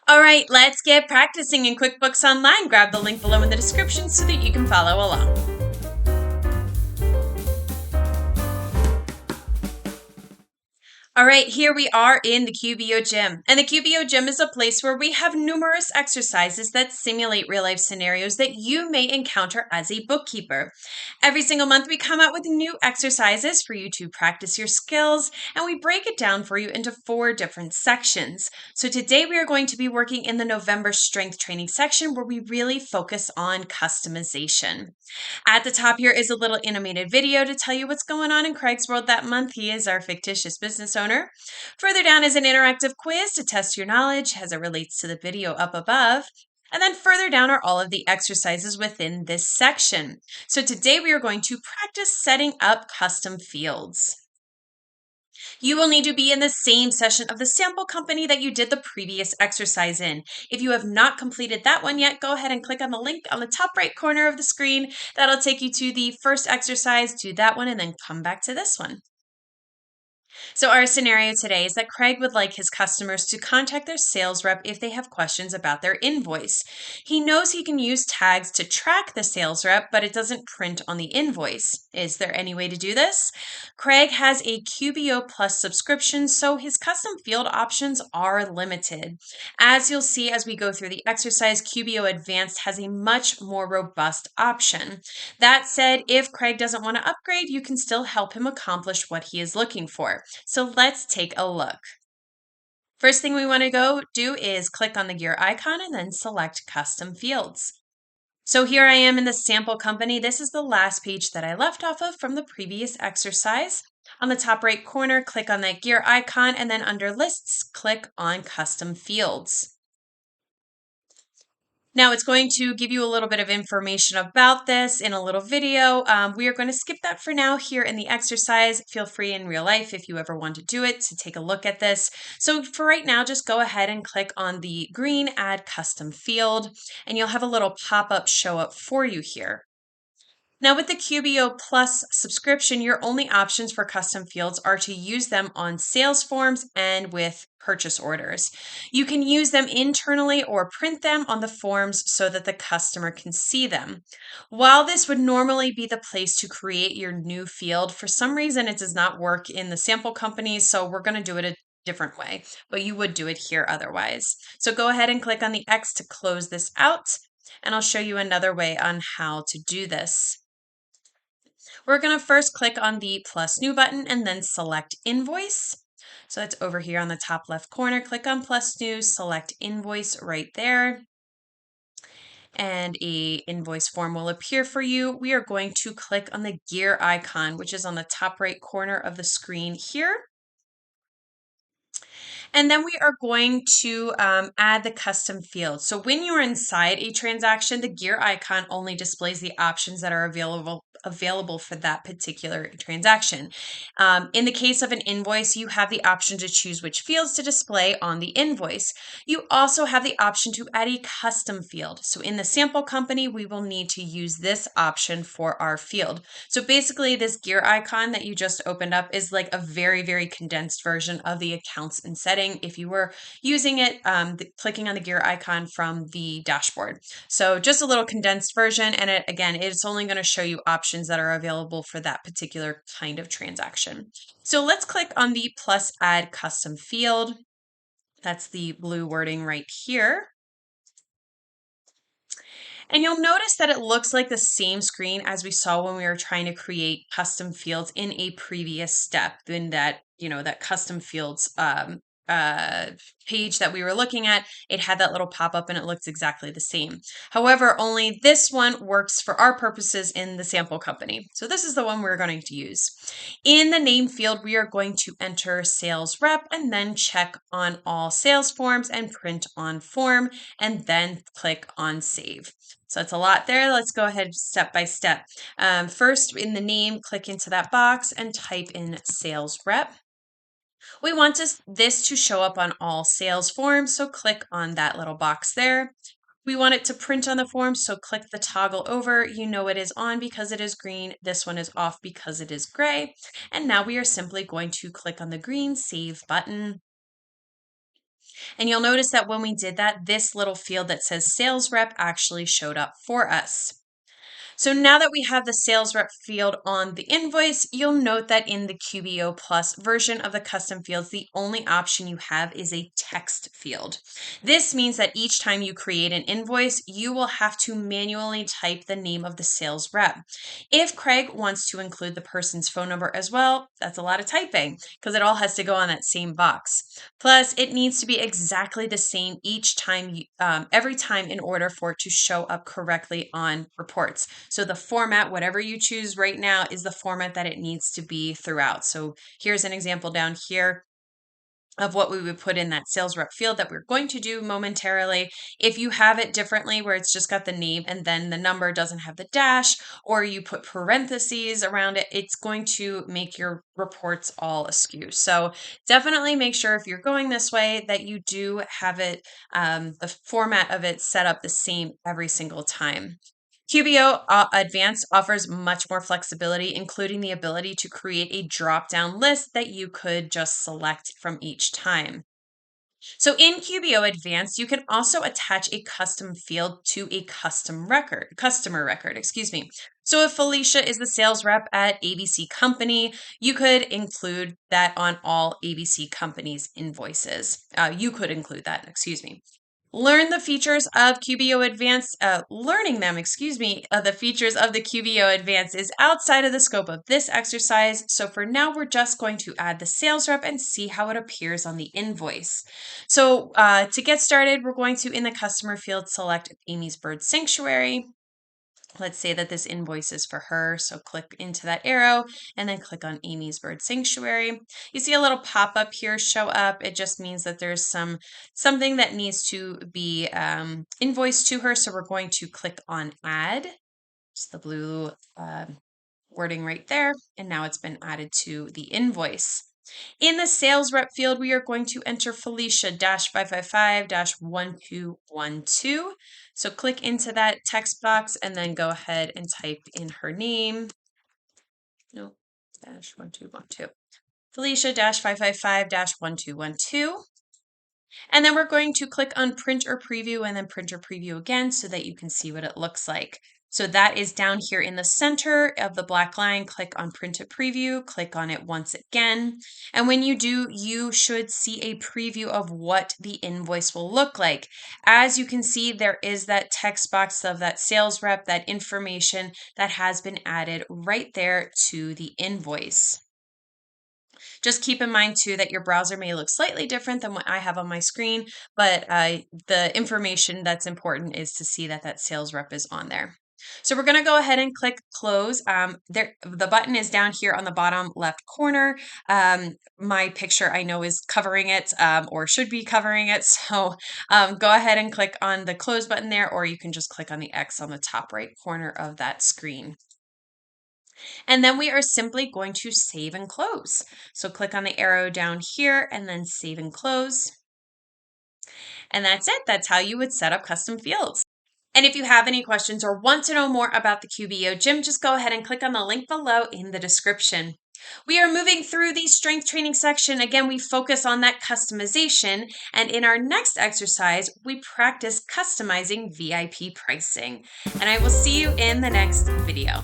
All right, let's get practicing in QuickBooks Online. Grab the link below in the description so that you can follow along. All right, here we are in the QBO Gym. And the QBO Gym is a place where we have numerous exercises that simulate real-life scenarios that you may encounter as a bookkeeper. Every single month, we come out with new exercises for you to practice your skills, and we break it down for you into 4 different sections. So today, we are going to be working in the November strength training section where we really focus on customization. At the top here is a little animated video to tell you what's going on in Craig's world that month. He is our fictitious business owner. Further down is an interactive quiz to test your knowledge as it relates to the video up above. And then further down are all of the exercises within this section. So today we are going to practice setting up custom fields. You will need to be in the same session of the sample company that you did the previous exercise in. If you have not completed that one yet, go ahead and click on the link on the top right corner of the screen. That'll take you to the first exercise, do that one, and then come back to this one. So our scenario today is that Craig would like his customers to contact their sales rep if they have questions about their invoice. He knows he can use tags to track the sales rep, but it doesn't print on the invoice. Is there any way to do this? Craig has a QBO Plus subscription, so his custom field options are limited. As you'll see as we go through the exercise, QBO Advanced has a much more robust option. That said, if Craig doesn't want to upgrade, you can still help him accomplish what he is looking for. So let's take a look. First thing we want to go do is click on the gear icon and then select custom fields. So here I am in the sample company. This is the last page that I left off of from the previous exercise. On the top right corner, click on that gear icon and then under lists, click on custom fields. Now it's going to give you a little bit of information about this in a little video. We are going to skip that for now here in the exercise. Feel free in real life if you ever want to do it to take a look at this. So for right now, just go ahead and click on the green Add Custom Field, and you'll have a little pop-up show up for you here. Now with the QBO Plus subscription, your only options for custom fields are to use them on sales forms and with purchase orders. You can use them internally or print them on the forms so that the customer can see them. While this would normally be the place to create your new field, for some reason it does not work in the sample companies, so we're going to do it a different way, but you would do it here otherwise. So go ahead and click on the X to close this out, and I'll show you another way on how to do this. We're going to first click on the plus new button and then select invoice. So that's over here on the top left corner. Click on plus new, select invoice right there. And a invoice form will appear for you. We are going to click on the gear icon, which is on the top right corner of the screen here. And then we are going to add the custom field. So when you're inside a transaction, the gear icon only displays the options that are available for that particular transaction. In the case of an invoice, you have the option to choose which fields to display on the invoice. You also have the option to add a custom field. So in the sample company, we will need to use this option for our field. So basically, this gear icon that you just opened up is like a very, very condensed version of the accounts and setting if you were using it, clicking on the gear icon from the dashboard. So just a little condensed version, and it's only going to show you options that are available for that particular kind of transaction. So let's click on the plus add custom field. That's the blue wording right here. And you'll notice that it looks like the same screen as we saw when we were trying to create custom fields in a previous step in that, that custom fields page that we were looking at. It had that little pop-up and it looks exactly the same. However, only this one works for our purposes in the sample company. So this is the one we're going to use. In the name field, we are going to enter sales rep and then check on all sales forms and print on form and then click on save. So that's a lot there. Let's go ahead step by step. First, in the name, click into that box and type in sales rep. We want this to show up on all sales forms, so click on that little box there. We want it to print on the form, so click the toggle over. You know it is on because it is green. This one is off because it is gray. And now we are simply going to click on the green Save button. And you'll notice that when we did that, this little field that says sales rep actually showed up for us. So now that we have the sales rep field on the invoice, you'll note that in the QBO Plus version of the custom fields, the only option you have is a text field. This means that each time you create an invoice, you will have to manually type the name of the sales rep. If Craig wants to include the person's phone number as well, that's a lot of typing because it all has to go on that same box. Plus, it needs to be exactly the same each time, every time in order for it to show up correctly on reports. So the format, whatever you choose right now, is the format that it needs to be throughout. So here's an example down here of what we would put in that sales rep field that we're going to do momentarily. If you have it differently where it's just got the name and then the number doesn't have the dash, or you put parentheses around it, it's going to make your reports all askew. So definitely make sure if you're going this way that you do have it, the format of it set up the same every single time. QBO Advanced offers much more flexibility, including the ability to create a drop-down list that you could just select from each time. So in QBO Advanced, you can also attach a custom field to a customer record, excuse me. So if Felicia is the sales rep at ABC Company, you could include that on all ABC Company's invoices. You could include that, excuse me. Learn the features of QBO Advanced, the features of the QBO Advanced is outside of the scope of this exercise. So for now, we're just going to add the sales rep and see how it appears on the invoice. So to get started, we're going to, in the customer field, select Amy's Bird Sanctuary. Let's say that this invoice is for her. So click into that arrow and then click on Amy's Bird Sanctuary. You see a little pop-up here show up. It just means that there's something that needs to be invoiced to her. So we're going to click on Add. It's the blue wording right there. And now it's been added to the invoice. In the sales rep field, we are going to enter Felicia-555-1212. So click into that text box and then go ahead and type in her name. No, -1212. Felicia-555-1212. And then we're going to click on print or preview and then print or preview again so that you can see what it looks like. So that is down here in the center of the black line. Click on print to preview, click on it once again. And when you do, you should see a preview of what the invoice will look like. As you can see, there is that text box of that sales rep, that information that has been added right there to the invoice. Just keep in mind too that your browser may look slightly different than what I have on my screen, but the information that's important is to see that that sales rep is on there. So we're going to go ahead and click close. The button is down here on the bottom left corner. My picture I know is covering it or should be covering it. So go ahead and click on the close button there, or you can just click on the X on the top right corner of that screen. And then we are simply going to save and close. So click on the arrow down here and then save and close. And that's it. That's how you would set up custom fields. And if you have any questions or want to know more about the QBO Gym, just go ahead and click on the link below in the description. We are moving through the strength training section. Again, we focus on that customization. And in our next exercise, we practice customizing VIP pricing. And I will see you in the next video.